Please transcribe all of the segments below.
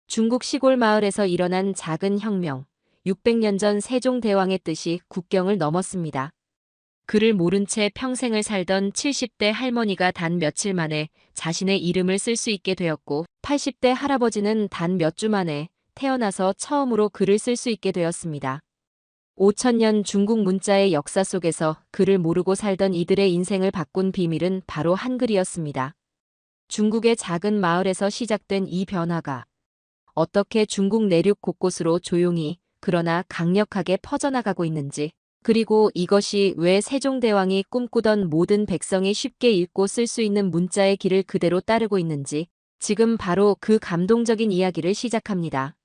중국 시골 마을에서 일어난 작은 혁명. 600년 전 세종대왕의 뜻이 국경을 넘었습니다. 그를 모른 채 평생을 살던 70대 할머니가 단 며칠 만에 자신의 이름을 쓸 수 있게 되었고, 80대 할아버지는 단 몇 주 만에 태어나서 처음으로 글을 쓸 수 있게 되었습니다. 5천년 중국 문자의 역사 속에서 글을 모르고 살던 이들의 인생을 바꾼 비밀은 바로 한글이었습니다. 중국의 작은 마을에서 시작된 이 변화가 어떻게 중국 내륙 곳곳으로 조용히 그러나 강력하게 퍼져나가고 있는지, 그리고 이것이 왜 세종대왕이 꿈꾸던 모든 백성이 쉽게 읽고 쓸 수 있는 문자의 길을 그대로 따르고 있는지, 지금 바로 그 감동적인 이야기를 시작합니다.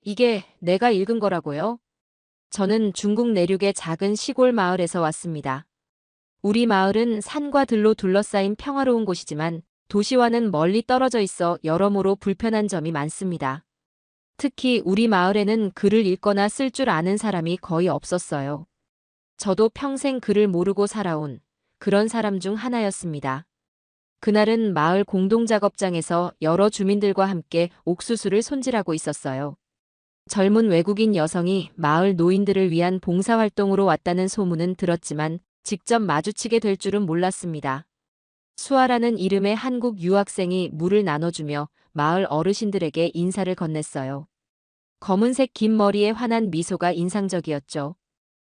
이게 내가 읽은 거라고요? 저는 중국 내륙의 작은 시골 마을에서 왔습니다. 우리 마을은 산과 들로 둘러싸인 평화로운 곳이지만 도시와는 멀리 떨어져 있어 여러모로 불편한 점이 많습니다. 특히 우리 마을에는 글을 읽거나 쓸 줄 아는 사람이 거의 없었어요. 저도 평생 글을 모르고 살아온 그런 사람 중 하나였습니다. 그날은 마을 공동작업장에서 여러 주민들과 함께 옥수수를 손질하고 있었어요. 젊은 외국인 여성이 마을 노인들을 위한 봉사활동으로 왔다는 소문은 들었지만 직접 마주치게 될 줄은 몰랐습니다. 수아라는 이름의 한국 유학생이 물을 나눠주며 마을 어르신들에게 인사를 건넸어요. 검은색 긴 머리에 환한 미소가 인상적이었죠.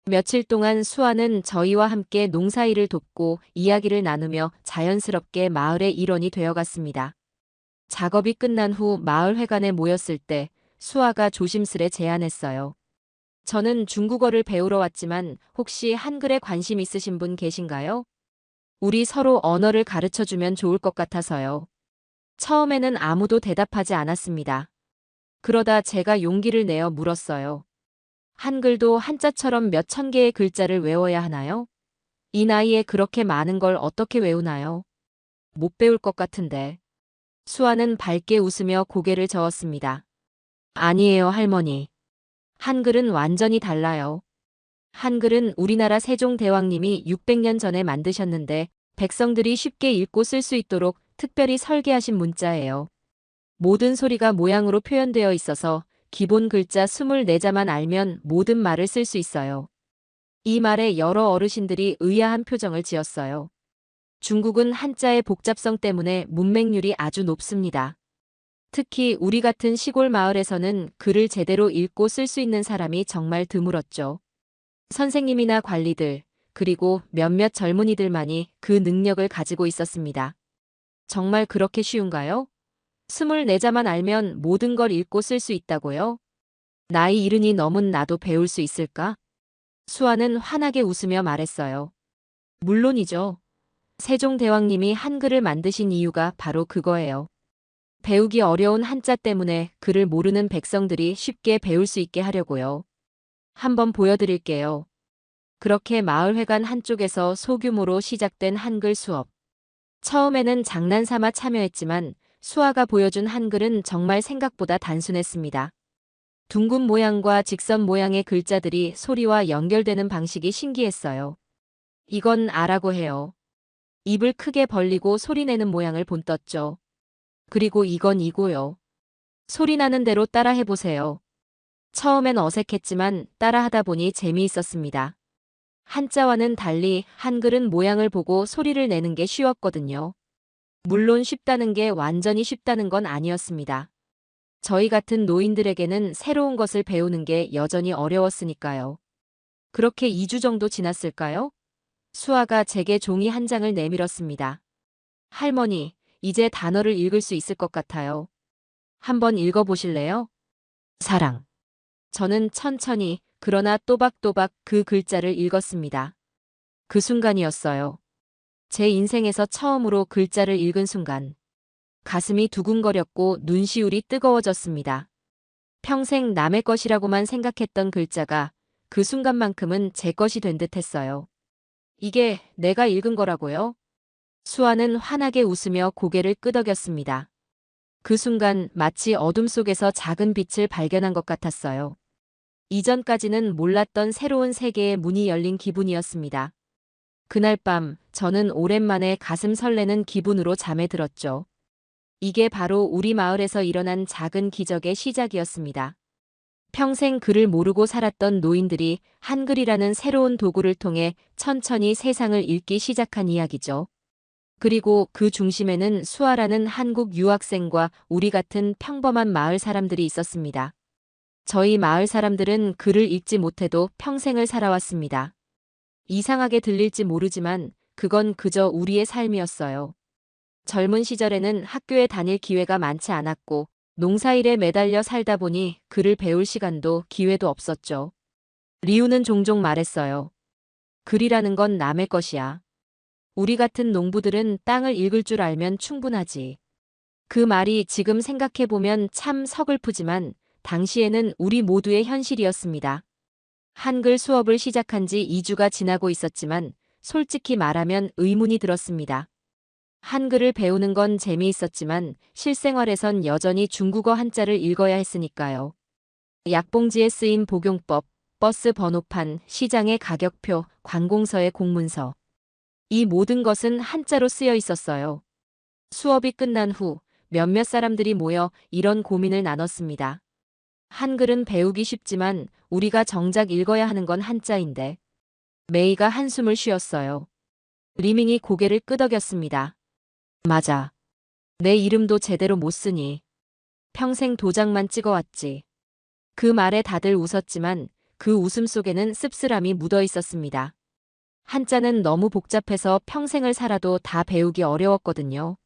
며칠 동안 수아는 저희와 함께 농사일을 돕고 이야기를 나누며 자연스럽게 마을의 일원이 되어갔습니다. 작업이 끝난 후 마을 회관에 모였을 때 수아가 조심스레 제안했어요. 저는 중국어를 배우러 왔지만 혹시 한글에 관심 있으신 분 계신가요? 우리 서로 언어를 가르쳐주면 좋을 것 같아서요. 처음에는 아무도 대답하지 않았습니다. 그러다 제가 용기를 내어 물었어요. 한글도 한자처럼 몇 천 개의 글자를 외워야 하나요? 이 나이에 그렇게 많은 걸 어떻게 외우나요? 못 배울 것 같은데. 수아는 밝게 웃으며 고개를 저었습니다. 아니에요, 할머니. 한글은 완전히 달라요. 한글은 우리나라 세종대왕님이 600년 전에 만드셨는데 백성들이 쉽게 읽고 쓸 수 있도록 특별히 설계하신 문자예요. 모든 소리가 모양으로 표현되어 있어서 기본 글자 24자만 알면 모든 말을 쓸 수 있어요. 이 말에 여러 어르신들이 의아한 표정을 지었어요. 중국은 한자의 복잡성 때문에 문맹률이 아주 높습니다. 특히 우리 같은 시골 마을에서는 글을 제대로 읽고 쓸 수 있는 사람이 정말 드물었죠. 선생님이나 관리들, 그리고 몇몇 젊은이들만이 그 능력을 가지고 있었습니다. 정말 그렇게 쉬운가요? 24자만 알면 모든 걸 읽고 쓸 수 있다고요? 나이 이른이 넘은 나도 배울 수 있을까? 수아는 환하게 웃으며 말했어요. 물론이죠. 세종대왕님이 한글을 만드신 이유가 바로 그거예요. 배우기 어려운 한자 때문에 글을 모르는 백성들이 쉽게 배울 수 있게 하려고요. 한번 보여드릴게요. 그렇게 마을회관 한쪽에서 소규모로 시작된 한글 수업. 처음에는 장난삼아 참여했지만 수아가 보여준 한글은 정말 생각보다 단순했습니다. 둥근 모양과 직선 모양의 글자들이 소리와 연결되는 방식이 신기했어요. 이건 아라고 해요. 입을 크게 벌리고 소리내는 모양을 본떴죠. 그리고 이건 이고요. 소리 나는 대로 따라 해보세요. 처음엔 어색했지만 따라하다 보니 재미있었습니다. 한자와는 달리 한글은 모양을 보고 소리를 내는 게 쉬웠거든요. 물론 쉽다는 게 완전히 쉽다는 건 아니었습니다. 저희 같은 노인들에게는 새로운 것을 배우는 게 여전히 어려웠으니까요. 그렇게 2주 정도 지났을까요? 수아가 제게 종이 한 장을 내밀었습니다. 할머니, 이제 단어를 읽을 수 있을 것 같아요. 한번 읽어보실래요? 사랑. 저는 천천히, 그러나 또박또박 그 글자를 읽었습니다. 그 순간이었어요. 제 인생에서 처음으로 글자를 읽은 순간. 가슴이 두근거렸고 눈시울이 뜨거워졌습니다. 평생 남의 것이라고만 생각했던 글자가 그 순간만큼은 제 것이 된 듯했어요. 이게 내가 읽은 거라고요? 수아는 환하게 웃으며 고개를 끄덕였습니다. 그 순간 마치 어둠 속에서 작은 빛을 발견한 것 같았어요. 이전까지는 몰랐던 새로운 세계의 문이 열린 기분이었습니다. 그날 밤 저는 오랜만에 가슴 설레는 기분으로 잠에 들었죠. 이게 바로 우리 마을에서 일어난 작은 기적의 시작이었습니다. 평생 글을 모르고 살았던 노인들이 한글이라는 새로운 도구를 통해 천천히 세상을 읽기 시작한 이야기죠. 그리고 그 중심에는 수아라는 한국 유학생과 우리 같은 평범한 마을 사람들이 있었습니다. 저희 마을 사람들은 글을 읽지 못해도 평생을 살아왔습니다. 이상하게 들릴지 모르지만 그건 그저 우리의 삶이었어요. 젊은 시절에는 학교에 다닐 기회가 많지 않았고 농사일에 매달려 살다 보니 글을 배울 시간도 기회도 없었죠. 리우는 종종 말했어요. 글이라는 건 남의 것이야. 우리 같은 농부들은 땅을 읽을 줄 알면 충분하지. 그 말이 지금 생각해보면 참 서글프지만 당시에는 우리 모두의 현실이었습니다. 한글 수업을 시작한 지 2주가 지나고 있었지만 솔직히 말하면 의문이 들었습니다. 한글을 배우는 건 재미있었지만 실생활에선 여전히 중국어 한자를 읽어야 했으니까요. 약봉지에 쓰인 복용법, 버스 번호판, 시장의 가격표, 관공서의 공문서. 이 모든 것은 한자로 쓰여 있었어요. 수업이 끝난 후 몇몇 사람들이 모여 이런 고민을 나눴습니다. 한글은 배우기 쉽지만 우리가 정작 읽어야 하는 건 한자인데. 메이가 한숨을 쉬었어요. 리밍이 고개를 끄덕였습니다. 맞아. 내 이름도 제대로 못 쓰니. 평생 도장만 찍어왔지. 그 말에 다들 웃었지만 그 웃음 속에는 씁쓸함이 묻어 있었습니다. 한자는 너무 복잡해서 평생을 살아도 다 배우기 어려웠거든요.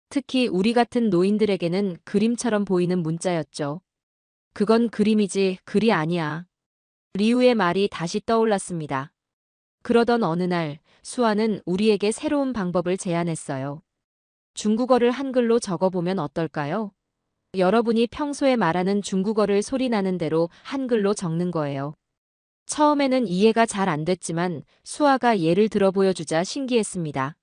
특히 우리 같은 노인들에게는 그림처럼 보이는 문자였죠. 그건 그림이지 글이 아니야. 리우의 말이 다시 떠올랐습니다. 그러던 어느 날 수아는 우리에게 새로운 방법을 제안했어요. 중국어를 한글로 적어보면 어떨까요? 여러분이 평소에 말하는 중국어를 소리나는 대로 한글로 적는 거예요. 처음에는 이해가 잘 안 됐지만 수아가 예를 들어 보여주자 신기했습니다.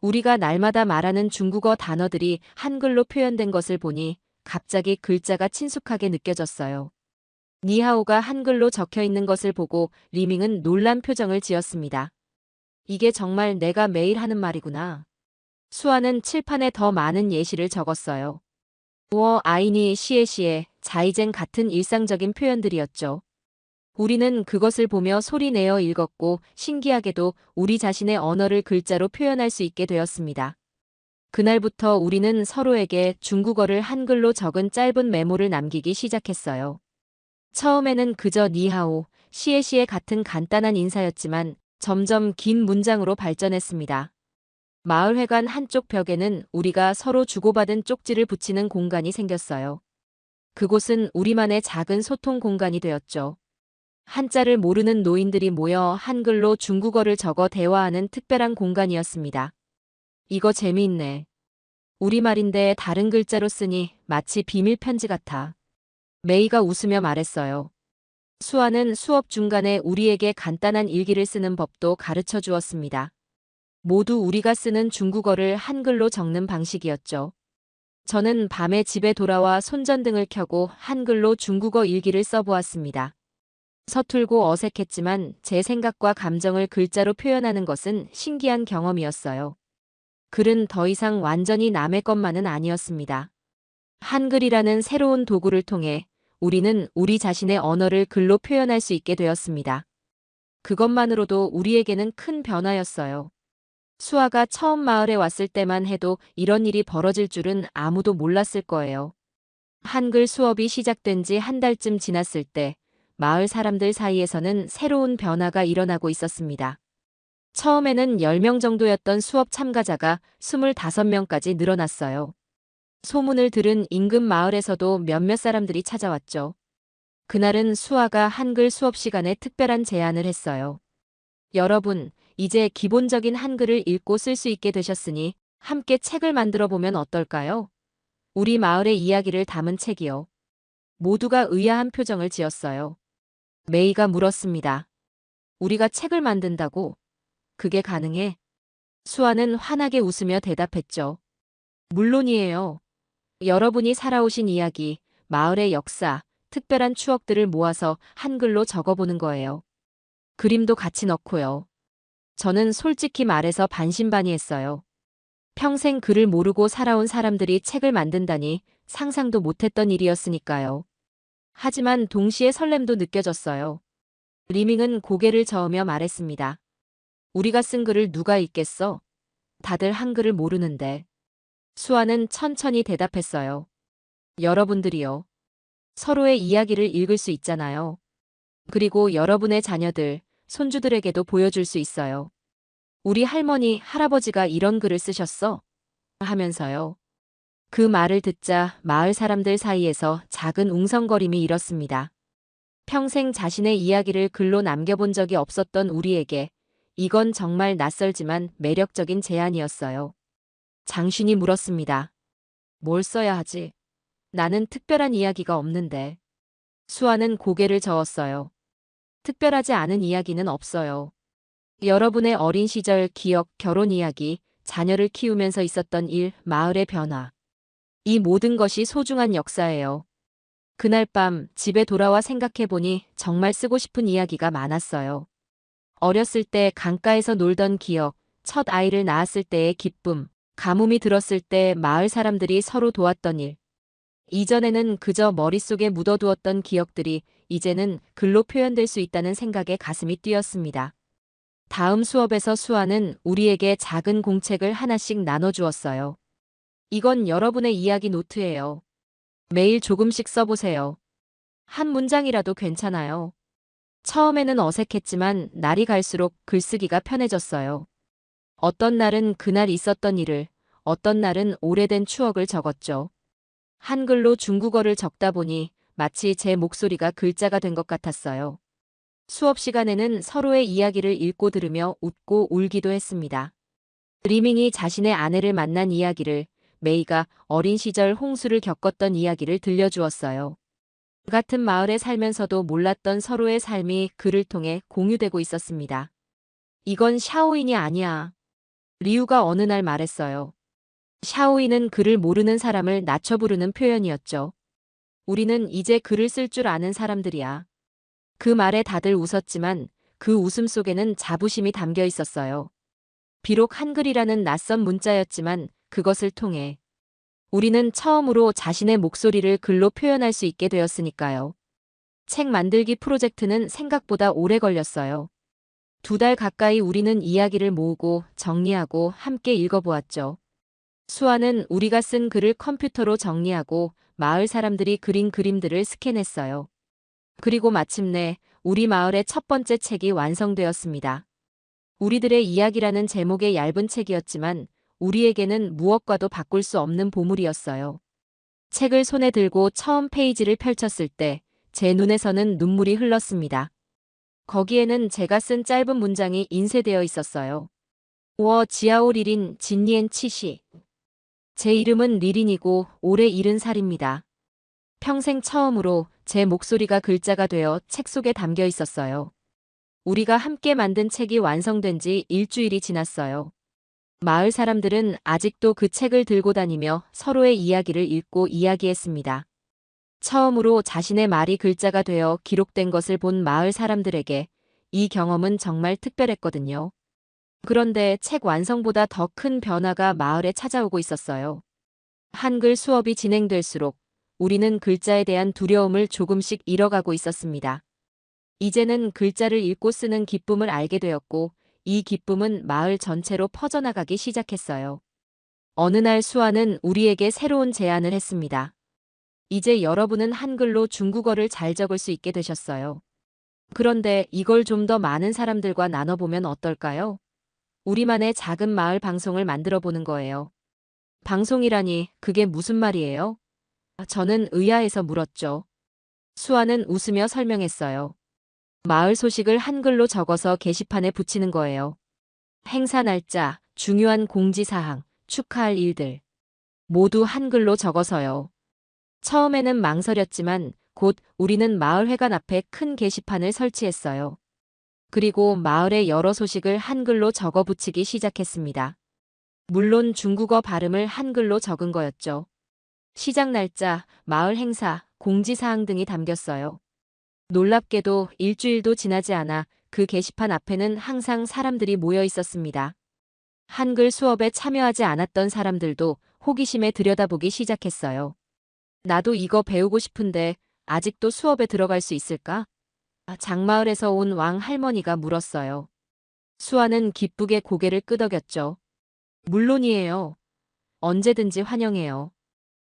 우리가 날마다 말하는 중국어 단어들이 한글로 표현된 것을 보니 갑자기 글자가 친숙하게 느껴졌어요. 니하오가 한글로 적혀 있는 것을 보고 리밍은 놀란 표정을 지었습니다. 이게 정말 내가 매일 하는 말이구나. 수아는 칠판에 더 많은 예시를 적었어요. 우어, 아이니, 시에시에, 자이젠 같은 일상적인 표현들이었죠. 우리는 그것을 보며 소리내어 읽었고 신기하게도 우리 자신의 언어를 글자로 표현할 수 있게 되었습니다. 그날부터 우리는 서로에게 중국어를 한글로 적은 짧은 메모를 남기기 시작했어요. 처음에는 그저 니하오, 시에시에 같은 간단한 인사였지만 점점 긴 문장으로 발전했습니다. 마을회관 한쪽 벽에는 우리가 서로 주고받은 쪽지를 붙이는 공간이 생겼어요. 그곳은 우리만의 작은 소통 공간이 되었죠. 한자를 모르는 노인들이 모여 한글로 중국어를 적어 대화하는 특별한 공간이었습니다. 이거 재미있네. 우리말인데 다른 글자로 쓰니 마치 비밀 편지 같아. 메이가 웃으며 말했어요. 수아는 수업 중간에 우리에게 간단한 일기를 쓰는 법도 가르쳐 주었습니다. 모두 우리가 쓰는 중국어를 한글로 적는 방식이었죠. 저는 밤에 집에 돌아와 손전등을 켜고 한글로 중국어 일기를 써보았습니다. 서툴고 어색했지만 제 생각과 감정을 글자로 표현하는 것은 신기한 경험이었어요. 글은 더 이상 완전히 남의 것만은 아니었습니다. 한글이라는 새로운 도구를 통해 우리는 우리 자신의 언어를 글로 표현할 수 있게 되었습니다. 그것만으로도 우리에게는 큰 변화였어요. 수아가 처음 마을에 왔을 때만 해도 이런 일이 벌어질 줄은 아무도 몰랐을 거예요. 한글 수업이 시작된 지 한 달쯤 지났을 때 마을 사람들 사이에서는 새로운 변화가 일어나고 있었습니다. 처음에는 10명 정도였던 수업 참가자가 25명까지 늘어났어요. 소문을 들은 인근 마을에서도 몇몇 사람들이 찾아왔죠. 그날은 수아가 한글 수업 시간에 특별한 제안을 했어요. 여러분, 이제 기본적인 한글을 읽고 쓸 수 있게 되셨으니 함께 책을 만들어 보면 어떨까요? 우리 마을의 이야기를 담은 책이요. 모두가 의아한 표정을 지었어요. 메이가 물었습니다. 우리가 책을 만든다고? 그게 가능해? 수아는 환하게 웃으며 대답했죠. 물론이에요. 여러분이 살아오신 이야기, 마을의 역사, 특별한 추억들을 모아서 한글로 적어보는 거예요. 그림도 같이 넣고요. 저는 솔직히 말해서 반신반의했어요. 평생 글을 모르고 살아온 사람들이 책을 만든다니 상상도 못했던 일이었으니까요. 하지만 동시에 설렘도 느껴졌어요. 리밍은 고개를 저으며 말했습니다. 우리가 쓴 글을 누가 읽겠어? 다들 한글을 모르는데. 수아는 천천히 대답했어요. 여러분들이요. 서로의 이야기를 읽을 수 있잖아요. 그리고 여러분의 자녀들, 손주들에게도 보여줄 수 있어요. 우리 할머니, 할아버지가 이런 글을 쓰셨어? 하면서요. 그 말을 듣자 마을 사람들 사이에서 작은 웅성거림이 일었습니다. 평생 자신의 이야기를 글로 남겨본 적이 없었던 우리에게 이건 정말 낯설지만 매력적인 제안이었어요. 장신이 물었습니다. 뭘 써야 하지? 나는 특별한 이야기가 없는데. 수아는 고개를 저었어요. 특별하지 않은 이야기는 없어요. 여러분의 어린 시절 기억, 결혼 이야기, 자녀를 키우면서 있었던 일, 마을의 변화. 이 모든 것이 소중한 역사예요. 그날 밤 집에 돌아와 생각해보니 정말 쓰고 싶은 이야기가 많았어요. 어렸을 때 강가에서 놀던 기억, 첫 아이를 낳았을 때의 기쁨, 가뭄이 들었을 때 마을 사람들이 서로 도왔던 일. 이전에는 그저 머릿속에 묻어두었던 기억들이 이제는 글로 표현될 수 있다는 생각에 가슴이 뛰었습니다. 다음 수업에서 수아는 우리에게 작은 공책을 하나씩 나눠주었어요. 이건 여러분의 이야기 노트예요. 매일 조금씩 써보세요. 한 문장이라도 괜찮아요. 처음에는 어색했지만 날이 갈수록 글쓰기가 편해졌어요. 어떤 날은 그날 있었던 일을, 어떤 날은 오래된 추억을 적었죠. 한글로 중국어를 적다 보니 마치 제 목소리가 글자가 된 것 같았어요. 수업 시간에는 서로의 이야기를 읽고 들으며 웃고 울기도 했습니다. 리밍이 자신의 아내를 만난 이야기를, 메이가 어린 시절 홍수를 겪었던 이야기를 들려주었어요. 같은 마을에 살면서도 몰랐던 서로의 삶이 글을 통해 공유되고 있었습니다. 이건 샤오인이 아니야. 리우가 어느 날 말했어요. 샤오인은 글을 모르는 사람을 낮춰 부르는 표현이었죠. 우리는 이제 글을 쓸 줄 아는 사람들이야. 그 말에 다들 웃었지만 그 웃음 속에는 자부심이 담겨 있었어요. 비록 한글이라는 낯선 문자였지만 그것을 통해 우리는 처음으로 자신의 목소리를 글로 표현할 수 있게 되었으니까요. 책 만들기 프로젝트는 생각보다 오래 걸렸어요. 2달 가까이 우리는 이야기를 모으고 정리하고 함께 읽어보았죠. 수아는 우리가 쓴 글을 컴퓨터로 정리하고 마을 사람들이 그린 그림들을 스캔했어요. 그리고 마침내 우리 마을의 첫 번째 책이 완성되었습니다. 우리들의 이야기라는 제목의 얇은 책이었지만 우리에게는 무엇과도 바꿀 수 없는 보물이었어요. 책을 손에 들고 처음 페이지를 펼쳤을 때 제 눈에서는 눈물이 흘렀습니다. 거기에는 제가 쓴 짧은 문장이 인쇄되어 있었어요. 워 지아오 리린 진니엔 치시. 제 이름은 리린이고 올해 70살입니다. 평생 처음으로 제 목소리가 글자가 되어 책 속에 담겨 있었어요. 우리가 함께 만든 책이 완성된 지 일주일이 지났어요. 마을 사람들은 아직도 그 책을 들고 다니며 서로의 이야기를 읽고 이야기했습니다. 처음으로 자신의 말이 글자가 되어 기록된 것을 본 마을 사람들에게 이 경험은 정말 특별했거든요. 그런데 책 완성보다 더 큰 변화가 마을에 찾아오고 있었어요. 한글 수업이 진행될수록 우리는 글자에 대한 두려움을 조금씩 잃어가고 있었습니다. 이제는 글자를 읽고 쓰는 기쁨을 알게 되었고 이 기쁨은 마을 전체로 퍼져나가기 시작했어요. 어느 날 수아는 우리에게 새로운 제안을 했습니다. 이제 여러분은 한글로 중국어를 잘 적을 수 있게 되셨어요. 그런데 이걸 좀 더 많은 사람들과 나눠보면 어떨까요? 우리만의 작은 마을 방송을 만들어 보는 거예요. 방송이라니 그게 무슨 말이에요? 저는 의아해서 물었죠. 수아는 웃으며 설명했어요. 마을 소식을 한글로 적어서 게시판에 붙이는 거예요. 행사 날짜, 중요한 공지사항, 축하할 일들. 모두 한글로 적어서요. 처음에는 망설였지만 곧 우리는 마을회관 앞에 큰 게시판을 설치했어요. 그리고 마을의 여러 소식을 한글로 적어 붙이기 시작했습니다. 물론 중국어 발음을 한글로 적은 거였죠. 시작 날짜, 마을 행사, 공지사항 등이 담겼어요. 놀랍게도 일주일도 지나지 않아 그 게시판 앞에는 항상 사람들이 모여 있었습니다. 한글 수업에 참여하지 않았던 사람들도 호기심에 들여다보기 시작했어요. 나도 이거 배우고 싶은데 아직도 수업에 들어갈 수 있을까? 장마을에서 온 왕 할머니가 물었어요. 수아는 기쁘게 고개를 끄덕였죠. 물론이에요. 언제든지 환영해요.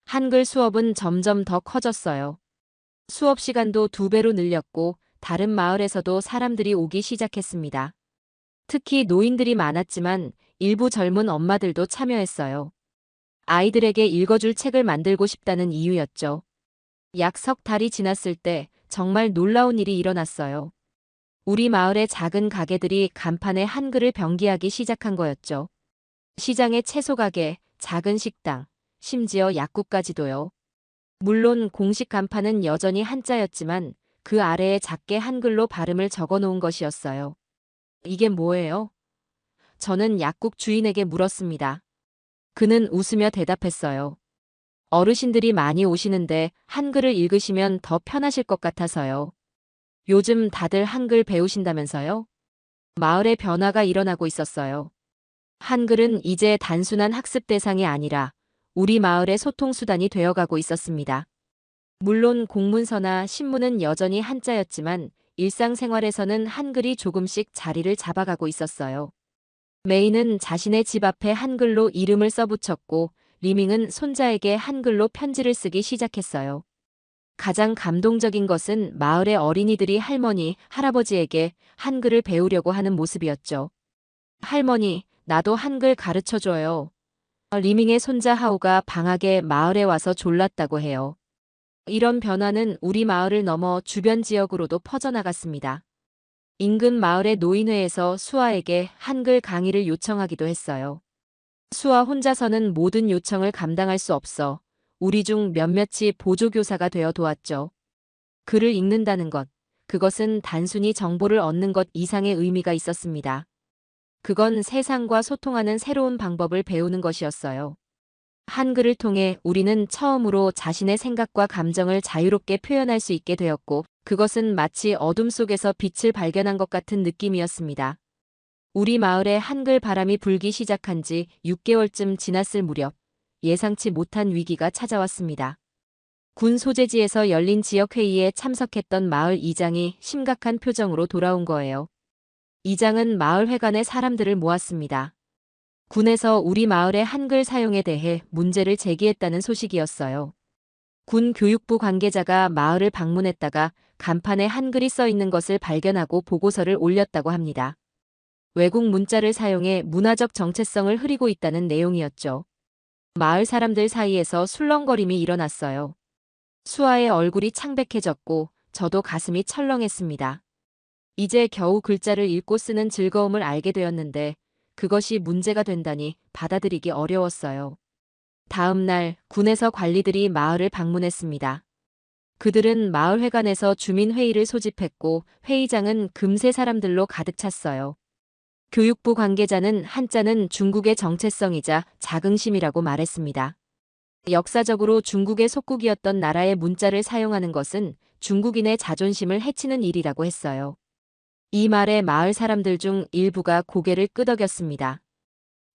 한글 수업은 점점 더 커졌어요. 수업 시간도 2배로 늘렸고 다른 마을에서도 사람들이 오기 시작했습니다. 특히 노인들이 많았지만 일부 젊은 엄마들도 참여했어요. 아이들에게 읽어줄 책을 만들고 싶다는 이유였죠. 약 석 달이 지났을 때 정말 놀라운 일이 일어났어요. 우리 마을의 작은 가게들이 간판에 한글을 병기하기 시작한 거였죠. 시장의 채소 가게, 작은 식당, 심지어 약국까지도요. 물론 공식 간판은 여전히 한자였지만 그 아래에 작게 한글로 발음을 적어 놓은 것이었어요. 이게 뭐예요? 저는 약국 주인에게 물었습니다. 그는 웃으며 대답했어요. 어르신들이 많이 오시는데 한글을 읽으시면 더 편하실 것 같아서요. 요즘 다들 한글 배우신다면서요? 마을의 변화가 일어나고 있었어요. 한글은 이제 단순한 학습 대상이 아니라 우리 마을의 소통수단이 되어가고 있었습니다. 물론 공문서나 신문은 여전히 한자였지만 일상생활에서는 한글이 조금씩 자리를 잡아가고 있었어요. 메이는 자신의 집 앞에 한글로 이름을 써붙였고 리밍은 손자에게 한글로 편지를 쓰기 시작했어요. 가장 감동적인 것은 마을의 어린이들이 할머니, 할아버지에게 한글을 배우려고 하는 모습이었죠. 할머니, 나도 한글 가르쳐줘요. 리밍의 손자 하우가 방학에 마을에 와서 졸랐다고 해요. 이런 변화는 우리 마을을 넘어 주변 지역으로도 퍼져나갔습니다. 인근 마을의 노인회에서 수아에게 한글 강의를 요청하기도 했어요. 수아 혼자서는 모든 요청을 감당할 수 없어 우리 중 몇몇이 보조교사가 되어 도왔죠. 글을 읽는다는 것, 그것은 단순히 정보를 얻는 것 이상의 의미가 있었습니다. 그건 세상과 소통하는 새로운 방법을 배우는 것이었어요. 한글을 통해 우리는 처음으로 자신의 생각과 감정을 자유롭게 표현할 수 있게 되었고, 그것은 마치 어둠 속에서 빛을 발견한 것 같은 느낌이었습니다. 우리 마을에 한글 바람이 불기 시작한 지 6개월쯤 지났을 무렵, 예상치 못한 위기가 찾아왔습니다. 군 소재지에서 열린 지역회의에 참석했던 마을 이장이 심각한 표정으로 돌아온 거예요. 이장은 마을 회관에 사람들을 모았습니다. 군에서 우리 마을의 한글 사용에 대해 문제를 제기했다는 소식이었어요. 군 교육부 관계자가 마을을 방문했다가 간판에 한글이 써 있는 것을 발견하고 보고서를 올렸다고 합니다. 외국 문자를 사용해 문화적 정체성을 흐리고 있다는 내용이었죠. 마을 사람들 사이에서 술렁거림이 일어났어요. 수아의 얼굴이 창백해졌고 저도 가슴이 철렁했습니다. 이제 겨우 글자를 읽고 쓰는 즐거움을 알게 되었는데 그것이 문제가 된다니 받아들이기 어려웠어요. 다음 날 군에서 관리들이 마을을 방문했습니다. 그들은 마을 회관에서 주민회의를 소집했고 회의장은 금세 사람들로 가득 찼어요. 교육부 관계자는 한자는 중국의 정체성이자 자긍심이라고 말했습니다. 역사적으로 중국의 속국이었던 나라의 문자를 사용하는 것은 중국인의 자존심을 해치는 일이라고 했어요. 이 말에 마을 사람들 중 일부가 고개를 끄덕였습니다.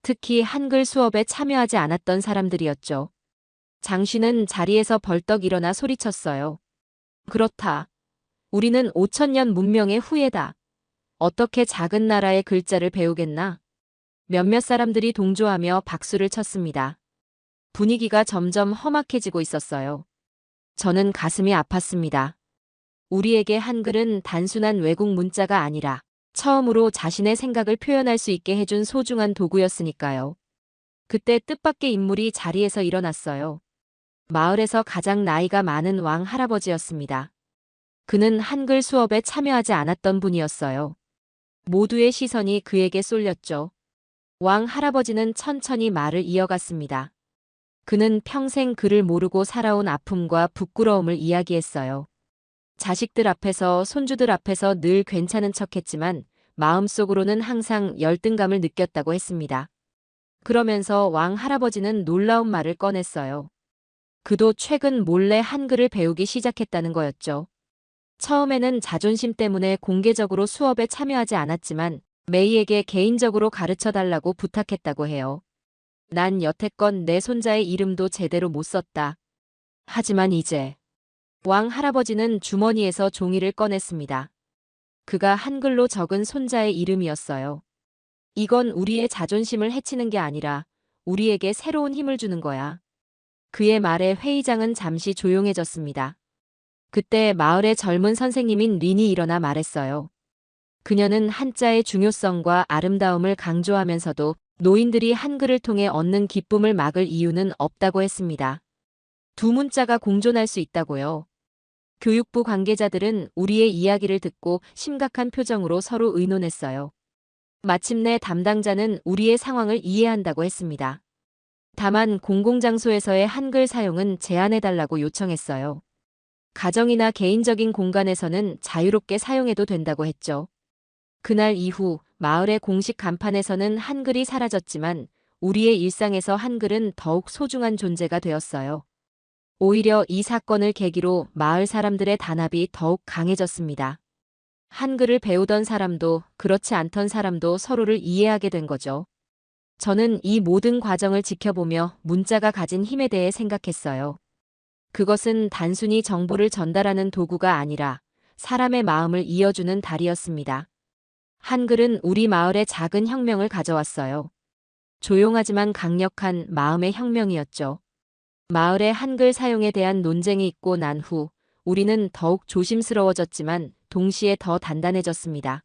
특히 한글 수업에 참여하지 않았던 사람들이었죠. 장씨는 자리에서 벌떡 일어나 소리쳤어요. 그렇다. 우리는 5천년 문명의 후예다. 어떻게 작은 나라의 글자를 배우겠나? 몇몇 사람들이 동조하며 박수를 쳤습니다. 분위기가 점점 험악해지고 있었어요. 저는 가슴이 아팠습니다. 우리에게 한글은 단순한 외국 문자가 아니라 처음으로 자신의 생각을 표현할 수 있게 해준 소중한 도구였으니까요. 그때 뜻밖의 인물이 자리에서 일어났어요. 마을에서 가장 나이가 많은 왕 할아버지였습니다. 그는 한글 수업에 참여하지 않았던 분이었어요. 모두의 시선이 그에게 쏠렸죠. 왕 할아버지는 천천히 말을 이어갔습니다. 그는 평생 글을 모르고 살아온 아픔과 부끄러움을 이야기했어요. 자식들 앞에서 손주들 앞에서 늘 괜찮은 척했지만 마음속으로는 항상 열등감을 느꼈다고 했습니다. 그러면서 왕 할아버지는 놀라운 말을 꺼냈어요. 그도 최근 몰래 한글을 배우기 시작했다는 거였죠. 처음에는 자존심 때문에 공개적으로 수업에 참여하지 않았지만 메이에게 개인적으로 가르쳐 달라고 부탁했다고 해요. 난 여태껏 내 손자의 이름도 제대로 못 썼다. 하지만 이제 왕 할아버지는 주머니에서 종이를 꺼냈습니다. 그가 한글로 적은 손자의 이름이었어요. 이건 우리의 자존심을 해치는 게 아니라 우리에게 새로운 힘을 주는 거야. 그의 말에 회의장은 잠시 조용해졌습니다. 그때 마을의 젊은 선생님인 린이 일어나 말했어요. 그녀는 한자의 중요성과 아름다움을 강조하면서도 노인들이 한글을 통해 얻는 기쁨을 막을 이유는 없다고 했습니다. 두 문자가 공존할 수 있다고요. 교육부 관계자들은 우리의 이야기를 듣고 심각한 표정으로 서로 의논했어요. 마침내 담당자는 우리의 상황을 이해한다고 했습니다. 다만 공공장소에서의 한글 사용은 제한해달라고 요청했어요. 가정이나 개인적인 공간에서는 자유롭게 사용해도 된다고 했죠. 그날 이후 마을의 공식 간판에서는 한글이 사라졌지만 우리의 일상에서 한글은 더욱 소중한 존재가 되었어요. 오히려 이 사건을 계기로 마을 사람들의 단합이 더욱 강해졌습니다. 한글을 배우던 사람도 그렇지 않던 사람도 서로를 이해하게 된 거죠. 저는 이 모든 과정을 지켜보며 문자가 가진 힘에 대해 생각했어요. 그것은 단순히 정보를 전달하는 도구가 아니라 사람의 마음을 이어주는 다리였습니다. 한글은 우리 마을에 작은 혁명을 가져왔어요. 조용하지만 강력한 마음의 혁명이었죠. 마을의 한글 사용에 대한 논쟁이 있고 난 후 우리는 더욱 조심스러워졌지만 동시에 더 단단해졌습니다.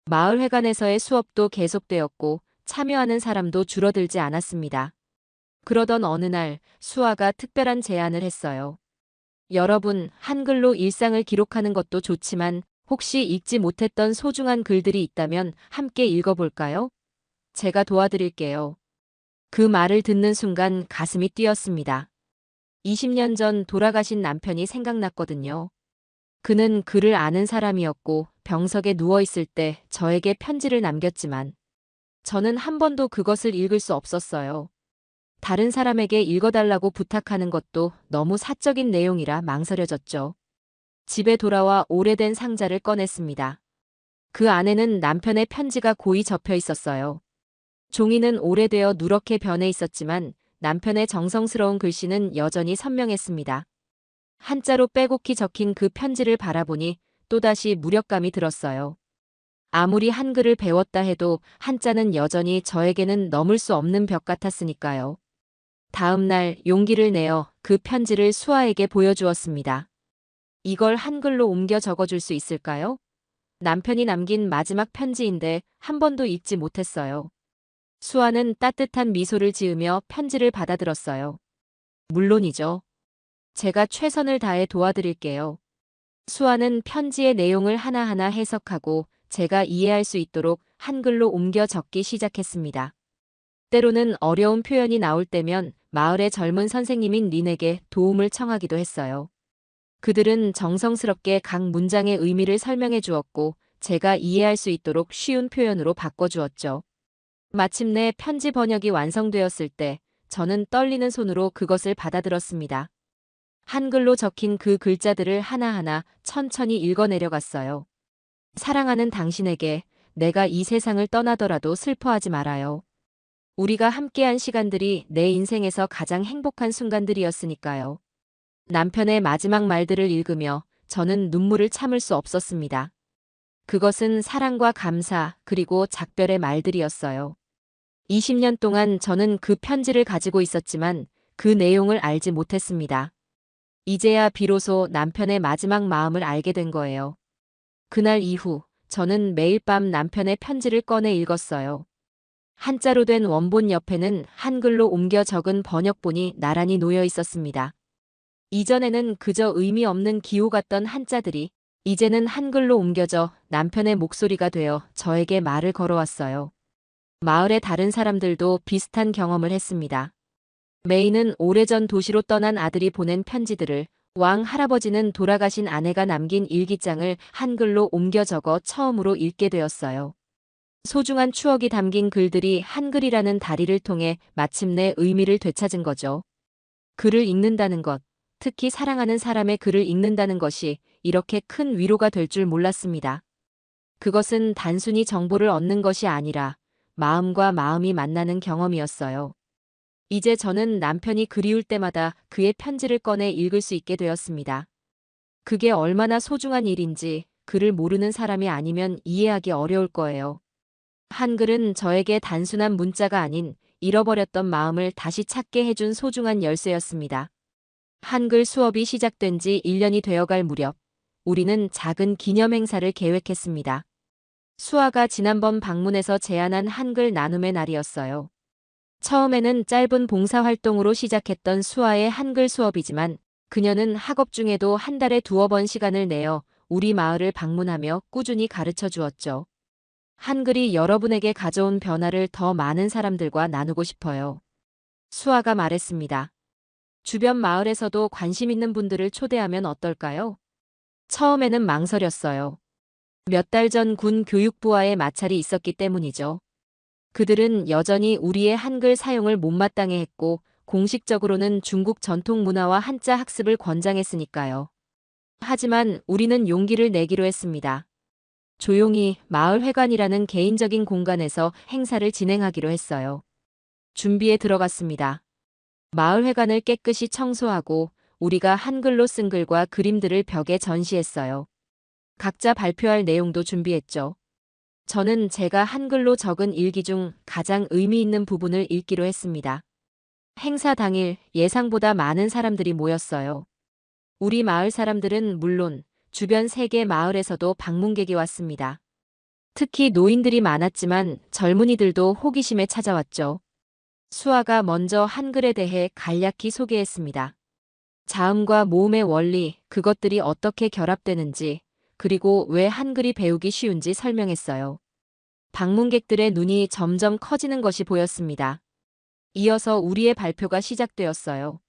마을회관에서의 수업도 계속되었고 참여하는 사람도 줄어들지 않았습니다. 그러던 어느 날 수아가 특별한 제안을 했어요. 여러분, 한글로 일상을 기록하는 것도 좋지만 혹시 읽지 못했던 소중한 글들이 있다면 함께 읽어볼까요? 제가 도와드릴게요. 그 말을 듣는 순간 가슴이 뛰었습니다. 20년 전 돌아가신 남편이 생각났거든요. 그는 글을 아는 사람이었고 병석에 누워있을 때 저에게 편지를 남겼지만 저는 한 번도 그것을 읽을 수 없었어요. 다른 사람에게 읽어달라고 부탁하는 것도 너무 사적인 내용이라 망설여졌죠. 집에 돌아와 오래된 상자를 꺼냈습니다. 그 안에는 남편의 편지가 고이 접혀 있었어요. 종이는 오래되어 누렇게 변해 있었지만 남편의 정성스러운 글씨는 여전히 선명했습니다. 한자로 빼곡히 적힌 그 편지를 바라보니 또다시 무력감이 들었어요. 아무리 한글을 배웠다 해도 한자는 여전히 저에게는 넘을 수 없는 벽 같았으니까요. 다음 날 용기를 내어 그 편지를 수아에게 보여주었습니다. 이걸 한글로 옮겨 적어줄 수 있을까요? 남편이 남긴 마지막 편지인데 한 번도 읽지 못했어요. 수아는 따뜻한 미소를 지으며 편지를 받아들었어요. 물론이죠. 제가 최선을 다해 도와드릴게요. 수아는 편지의 내용을 하나하나 해석하고 제가 이해할 수 있도록 한글로 옮겨 적기 시작했습니다. 때로는 어려운 표현이 나올 때면 마을의 젊은 선생님인 린에게 도움을 청하기도 했어요. 그들은 정성스럽게 각 문장의 의미를 설명해 주었고 제가 이해할 수 있도록 쉬운 표현으로 바꿔주었죠. 마침내 편지 번역이 완성되었을 때 저는 떨리는 손으로 그것을 받아들었습니다. 한글로 적힌 그 글자들을 하나하나 천천히 읽어내려갔어요. 사랑하는 당신에게 내가 이 세상을 떠나더라도 슬퍼하지 말아요. 우리가 함께한 시간들이 내 인생에서 가장 행복한 순간들이었으니까요. 남편의 마지막 말들을 읽으며 저는 눈물을 참을 수 없었습니다. 그것은 사랑과 감사 그리고 작별의 말들이었어요. 20년 동안 저는 그 편지를 가지고 있었지만 그 내용을 알지 못했습니다. 이제야 비로소 남편의 마지막 마음을 알게 된 거예요. 그날 이후 저는 매일 밤 남편의 편지를 꺼내 읽었어요. 한자로 된 원본 옆에는 한글로 옮겨 적은 번역본이 나란히 놓여 있었습니다. 이전에는 그저 의미 없는 기호 같던 한자들이 이제는 한글로 옮겨져 남편의 목소리가 되어 저에게 말을 걸어왔어요. 마을의 다른 사람들도 비슷한 경험을 했습니다. 메이는 오래전 도시로 떠난 아들이 보낸 편지들을, 왕 할아버지는 돌아가신 아내가 남긴 일기장을 한글로 옮겨 적어 처음으로 읽게 되었어요. 소중한 추억이 담긴 글들이 한글이라는 다리를 통해 마침내 의미를 되찾은 거죠. 글을 읽는다는 것, 특히 사랑하는 사람의 글을 읽는다는 것이 이렇게 큰 위로가 될 줄 몰랐습니다. 그것은 단순히 정보를 얻는 것이 아니라 마음과 마음이 만나는 경험이었어요. 이제 저는 남편이 그리울 때마다 그의 편지를 꺼내 읽을 수 있게 되었습니다. 그게 얼마나 소중한 일인지 글을 모르는 사람이 아니면 이해하기 어려울 거예요. 한글은 저에게 단순한 문자가 아닌 잃어버렸던 마음을 다시 찾게 해준 소중한 열쇠였습니다. 한글 수업이 시작된 지 1년이 되어갈 무렵, 우리는 작은 기념 행사를 계획했습니다. 수아가 지난번 방문해서 제안한 한글 나눔의 날이었어요. 처음에는 짧은 봉사활동으로 시작했던 수아의 한글 수업이지만 그녀는 학업 중에도 한 달에 2번 시간을 내어 우리 마을을 방문하며 꾸준히 가르쳐 주었죠. 한글이 여러분에게 가져온 변화를 더 많은 사람들과 나누고 싶어요. 수아가 말했습니다. 주변 마을에서도 관심 있는 분들을 초대하면 어떨까요? 처음에는 망설였어요. 몇 달 전 군 교육부와의 마찰이 있었기 때문이죠. 그들은 여전히 우리의 한글 사용을 못마땅해 했고 공식적으로는 중국 전통 문화와 한자 학습을 권장했으니까요. 하지만 우리는 용기를 내기로 했습니다. 조용히 마을회관이라는 개인적인 공간에서 행사를 진행하기로 했어요. 준비에 들어갔습니다. 마을회관을 깨끗이 청소하고 우리가 한글로 쓴 글과 그림들을 벽에 전시했어요. 각자 발표할 내용도 준비했죠. 저는 제가 한글로 적은 일기 중 가장 의미 있는 부분을 읽기로 했습니다. 행사 당일 예상보다 많은 사람들이 모였어요. 우리 마을 사람들은 물론 주변 3개 마을에서도 방문객이 왔습니다. 특히 노인들이 많았지만 젊은이들도 호기심에 찾아왔죠. 수아가 먼저 한글에 대해 간략히 소개했습니다. 자음과 모음의 원리, 그것들이 어떻게 결합되는지, 그리고 왜 한글이 배우기 쉬운지 설명했어요. 방문객들의 눈이 점점 커지는 것이 보였습니다. 이어서 우리의 발표가 시작되었어요.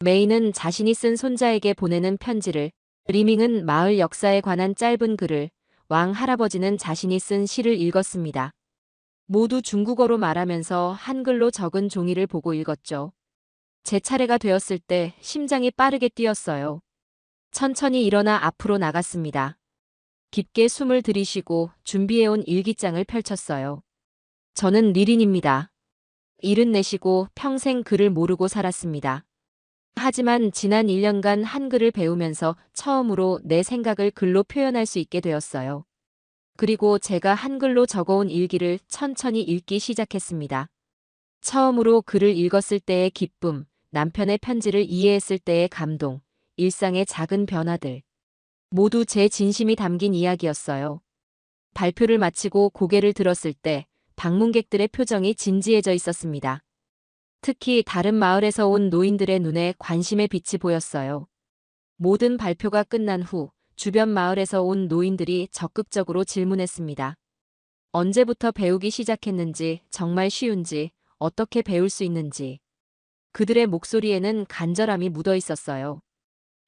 메이는 자신이 쓴 손자에게 보내는 편지를, 리밍은 마을 역사에 관한 짧은 글을, 왕 할아버지는 자신이 쓴 시를 읽었습니다. 모두 중국어로 말하면서 한글로 적은 종이를 보고 읽었죠. 제 차례가 되었을 때 심장이 빠르게 뛰었어요. 천천히 일어나 앞으로 나갔습니다. 깊게 숨을 들이쉬고 준비해온 일기장을 펼쳤어요. 저는 리린입니다. 74시고 평생 글을 모르고 살았습니다. 하지만 지난 1년간 한글을 배우면서 처음으로 내 생각을 글로 표현할 수 있게 되었어요. 그리고 제가 한글로 적어온 일기를 천천히 읽기 시작했습니다. 처음으로 글을 읽었을 때의 기쁨, 남편의 편지를 이해했을 때의 감동, 일상의 작은 변화들. 모두 제 진심이 담긴 이야기였어요. 발표를 마치고 고개를 들었을 때 방문객들의 표정이 진지해져 있었습니다. 특히 다른 마을에서 온 노인들의 눈에 관심의 빛이 보였어요. 모든 발표가 끝난 후 주변 마을에서 온 노인들이 적극적으로 질문했습니다. 언제부터 배우기 시작했는지, 정말 쉬운지, 어떻게 배울 수 있는지. 그들의 목소리에는 간절함이 묻어 있었어요.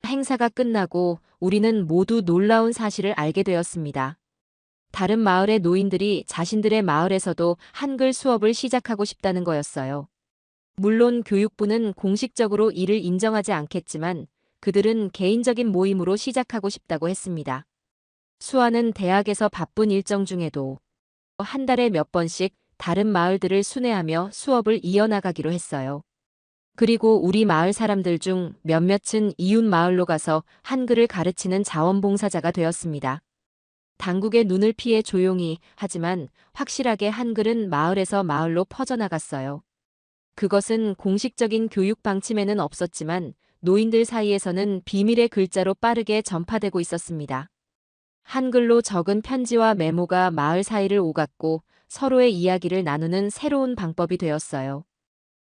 행사가 끝나고 우리는 모두 놀라운 사실을 알게 되었습니다. 다른 마을의 노인들이 자신들의 마을에서도 한글 수업을 시작하고 싶다는 거였어요. 물론 교육부는 공식적으로 이를 인정하지 않겠지만 그들은 개인적인 모임으로 시작하고 싶다고 했습니다. 수아는 대학에서 바쁜 일정 중에도 한 달에 몇 번씩 다른 마을들을 순회하며 수업을 이어나가기로 했어요. 그리고 우리 마을 사람들 중 몇몇은 이웃 마을로 가서 한글을 가르치는 자원봉사자가 되었습니다. 당국의 눈을 피해 조용히 하지만 확실하게 한글은 마을에서 마을로 퍼져나갔어요. 그것은 공식적인 교육 방침에는 없었지만 노인들 사이에서는 비밀의 글자로 빠르게 전파되고 있었습니다. 한글로 적은 편지와 메모가 마을 사이를 오갔고 서로의 이야기를 나누는 새로운 방법이 되었어요.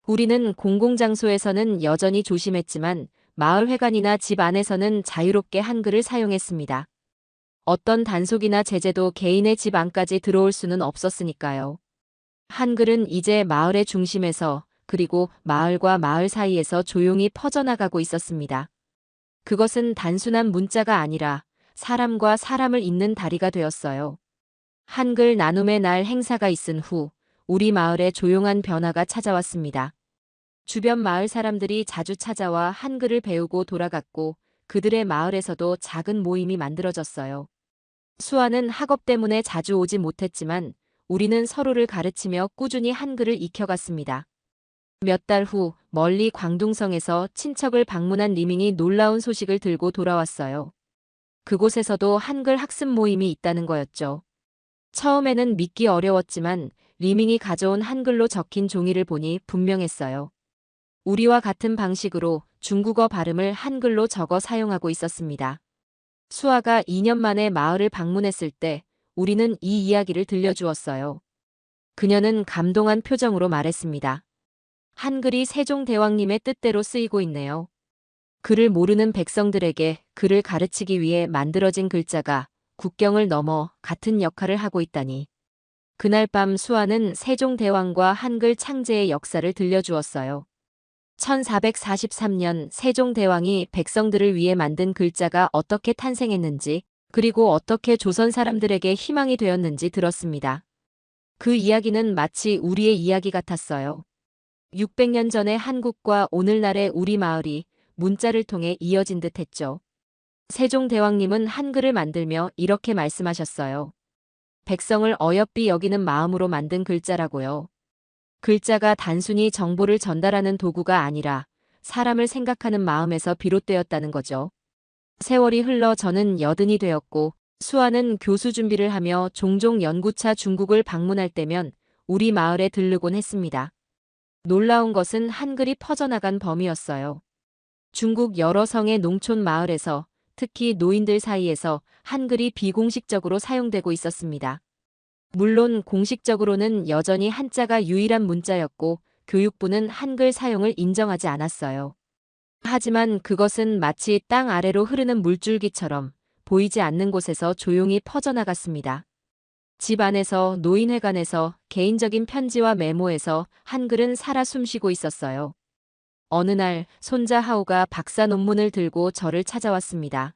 우리는 공공장소에서는 여전히 조심했지만 마을회관이나 집 안에서는 자유롭게 한글을 사용했습니다. 어떤 단속이나 제재도 개인의 집 안까지 들어올 수는 없었으니까요. 한글은 이제 마을의 중심에서 그리고 마을과 마을 사이에서 조용히 퍼져나가고 있었습니다. 그것은 단순한 문자가 아니라 사람과 사람을 잇는 다리가 되었어요. 한글 나눔의 날 행사가 있은 후 우리 마을에 조용한 변화가 찾아왔습니다. 주변 마을 사람들이 자주 찾아와 한글을 배우고 돌아갔고 그들의 마을에서도 작은 모임이 만들어졌어요. 수아는 학업 때문에 자주 오지 못했지만 우리는 서로를 가르치며 꾸준히 한글을 익혀갔습니다. 몇 달 후 멀리 광둥성에서 친척을 방문한 리밍이 놀라운 소식을 들고 돌아왔어요. 그곳에서도 한글 학습 모임이 있다는 거였죠. 처음에는 믿기 어려웠지만 리밍이 가져온 한글로 적힌 종이를 보니 분명했어요. 우리와 같은 방식으로 중국어 발음을 한글로 적어 사용하고 있었습니다. 수아가 2년 만에 마을을 방문했을 때 우리는 이 이야기를 들려주었어요. 그녀는 감동한 표정으로 말했습니다. 한글이 세종대왕님의 뜻대로 쓰이고 있네요. 글을 모르는 백성들에게 글을 가르치기 위해 만들어진 글자가 국경을 넘어 같은 역할을 하고 있다니. 그날 밤 수아는 세종대왕과 한글 창제의 역사를 들려주었어요. 1443년 세종대왕이 백성들을 위해 만든 글자가 어떻게 탄생했는지, 그리고 어떻게 조선 사람들에게 희망이 되었는지 들었습니다. 그 이야기는 마치 우리의 이야기 같았어요. 600년 전의 한국과 오늘날의 우리 마을이 문자를 통해 이어진 듯 했죠. 세종대왕님은 한글을 만들며 이렇게 말씀하셨어요. 백성을 어여삐 여기는 마음으로 만든 글자라고요. 글자가 단순히 정보를 전달하는 도구가 아니라 사람을 생각하는 마음에서 비롯되었다는 거죠. 세월이 흘러 저는 여든이 되었고 수아는 교수 준비를 하며 종종 연구차 중국을 방문할 때면 우리 마을에 들르곤 했습니다. 놀라운 것은 한글이 퍼져나간 범위였어요. 중국 여러 성의 농촌 마을에서 특히 노인들 사이에서 한글이 비공식적으로 사용되고 있었습니다. 물론 공식적으로는 여전히 한자가 유일한 문자였고 교육부는 한글 사용을 인정하지 않았어요. 하지만 그것은 마치 땅 아래로 흐르는 물줄기처럼 보이지 않는 곳에서 조용히 퍼져나갔습니다. 집 안에서, 노인회관에서, 개인적인 편지와 메모에서 한글은 살아 숨쉬고 있었어요. 어느 날 손자 하우가 박사 논문을 들고 저를 찾아왔습니다.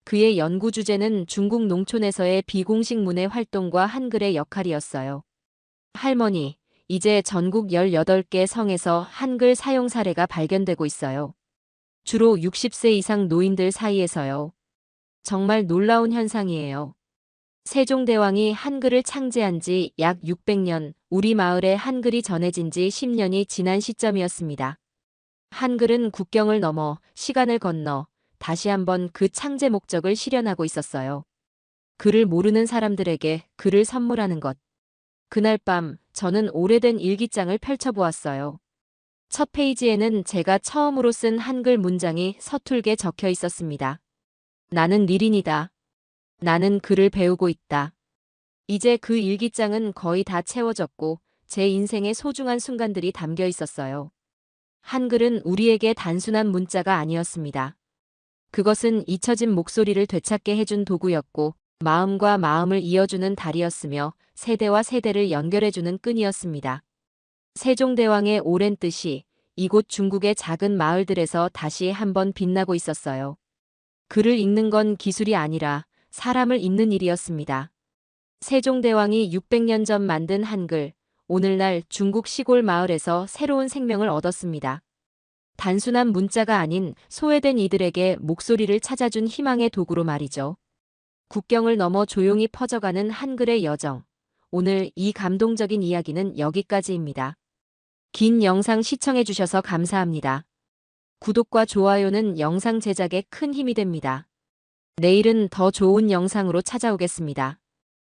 그의 연구 주제는 중국 농촌에서의 비공식 문의 활동과 한글의 역할이었어요. 할머니, 이제 전국 18개 성에서 한글 사용 사례가 발견되고 있어요. 주로 60세 이상 노인들 사이에서요. 정말 놀라운 현상이에요. 세종대왕이 한글을 창제한 지 약 600년, 우리 마을에 한글이 전해진 지 10년이 지난 시점이었습니다. 한글은 국경을 넘어 시간을 건너 다시 한번 그 창제 목적을 실현하고 있었어요. 글을 모르는 사람들에게 글을 선물하는 것. 그날 밤 저는 오래된 일기장을 펼쳐보았어요. 첫 페이지에는 제가 처음으로 쓴 한글 문장이 서툴게 적혀 있었습니다. 나는 리린이다. 나는 글을 배우고 있다. 이제 그 일기장은 거의 다 채워졌고 제 인생의 소중한 순간들이 담겨 있었어요. 한글은 우리에게 단순한 문자가 아니었습니다. 그것은 잊혀진 목소리를 되찾게 해준 도구였고 마음과 마음을 이어주는 다리였으며 세대와 세대를 연결해주는 끈이었습니다. 세종대왕의 오랜 뜻이 이곳 중국의 작은 마을들에서 다시 한번 빛나고 있었어요. 글을 읽는 건 기술이 아니라 사람을 읽는 일이었습니다. 세종대왕이 600년 전 만든 한글, 오늘날 중국 시골 마을에서 새로운 생명을 얻었습니다. 단순한 문자가 아닌 소외된 이들에게 목소리를 찾아준 희망의 도구로 말이죠. 국경을 넘어 조용히 퍼져가는 한글의 여정. 오늘 이 감동적인 이야기는 여기까지입니다. 긴 영상 시청해주셔서 감사합니다. 구독과 좋아요는 영상 제작에 큰 힘이 됩니다. 내일은 더 좋은 영상으로 찾아오겠습니다.